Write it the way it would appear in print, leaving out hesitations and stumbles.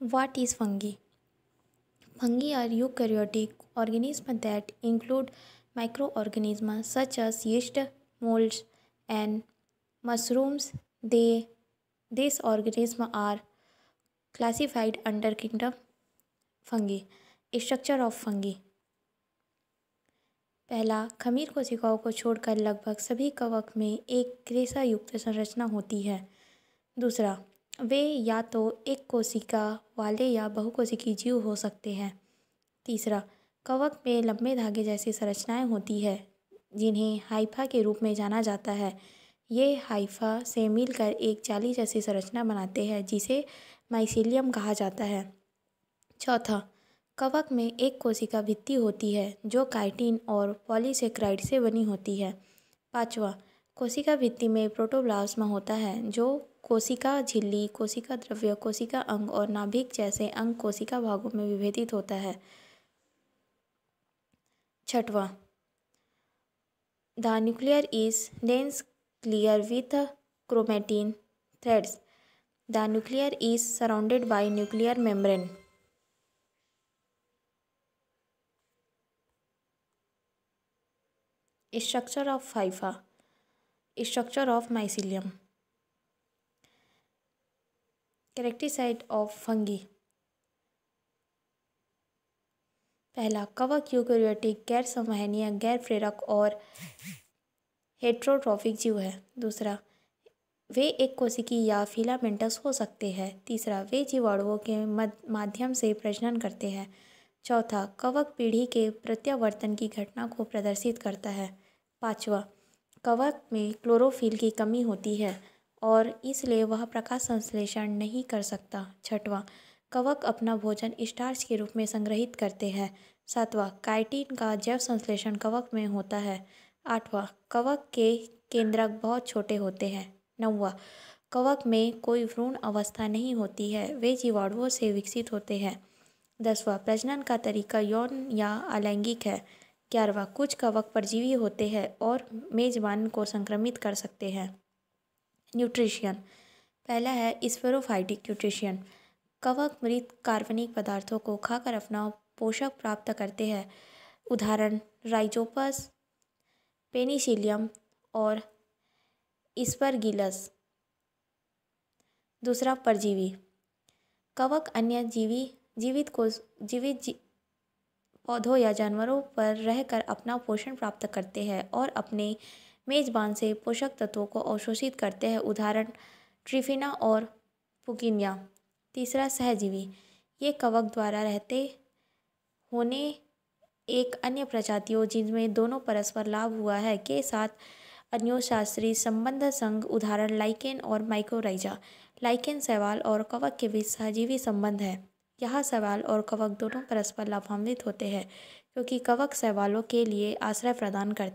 What is fungi? Fungi are eukaryotic organisms that include microorganisms such as yeast, molds, and mushrooms. These organisms are classified under kingdom fungi. Structure of fungi. पहला, खमीर कोशिकाओं को छोड़कर लगभग सभी कवक में एक रेशा युक्त संरचना होती है। दूसरा, वे या तो एक कोशिका वाले या बहुकोशिकीय जीव हो सकते हैं। तीसरा, कवक में लंबे धागे जैसी संरचनाएं होती है जिन्हें हाइफा के रूप में जाना जाता है। ये हाइफा से मिलकर एक जाली जैसी संरचना बनाते हैं जिसे माइसीलियम कहा जाता है। चौथा, कवक में एक कोशिका भित्ति होती है जो काइटिन और पॉलीसेकेराइड से बनी होती है। पाँचवा, कोशिका भित्ति में प्रोटोप्लाज्म होता है जो कोशिका झिल्ली, कोशिका द्रव्य, कोशिका अंग और नाभिक जैसे अंग कोशिका भागों में विभेदित होता है। छठवां, the nuclear is dense clear with chromatin threads. The nuclear is surrounded by nuclear membrane. Structure of hypha. Structure of mycelium. Characteristic of fungi. पहला, कवक यूकेरियोटिक, गैर संवहनीय, गैर प्रेरक और हेट्रोट्रॉफिक जीव है। दूसरा, वे एक कोशिकीय या फिलामेंटस हो सकते हैं। तीसरा, वे जीवाणुओं के माध्यम से प्रजनन करते हैं। चौथा, कवक पीढ़ी के प्रत्यावर्तन की घटना को प्रदर्शित करता है। पाँचवा, कवक में क्लोरोफिल की कमी होती है और इसलिए वह प्रकाश संश्लेषण नहीं कर सकता। छठवां, कवक अपना भोजन स्टार्च के रूप में संग्रहित करते हैं। सातवां, काइटिन का जैव संश्लेषण कवक में होता है। आठवां, कवक के केंद्रक बहुत छोटे होते हैं। नौवां, कवक में कोई भ्रूण अवस्था नहीं होती है, वे जीवाणुओं से विकसित होते हैं। 10वां, प्रजनन का तरीका यौन या अलैंगिक है। 11वां, कुछ कवक परजीवी होते हैं और मेजबान को संक्रमित कर सकते हैं। न्यूट्रिशन। पहला है स्पोरोफाइटिक न्यूट्रिशन। कवक मृत कार्बनिक पदार्थों को खाकर अपना पोषक प्राप्त करते हैं। उदाहरण राइजोपस, पेनिसिलियम और एस्परगिलस। दूसरा, परजीवी। कवक अन्य जीवित पौधों या जानवरों पर रहकर अपना पोषण प्राप्त करते हैं और अपने मेजबान से पोषक तत्वों को अवशोषित करते हैं। उदाहरण ट्रिफिना और पुकीनिया। तीसरा, सहजीवी। ये कवक द्वारा रहते होने एक अन्य प्रजातियों जिनमें दोनों परस्पर लाभ हुआ है के साथ अन्योन्याश्रय संबंध संघ। उदाहरण लाइकेन और माइकोराइजा। लाइकेन शैवाल और कवक के बीच सहजीवी संबंध है। यहाँ शैवाल और कवक दोनों परस्पर लाभान्वित होते हैं क्योंकि कवक शैवालों के लिए आश्रय प्रदान करते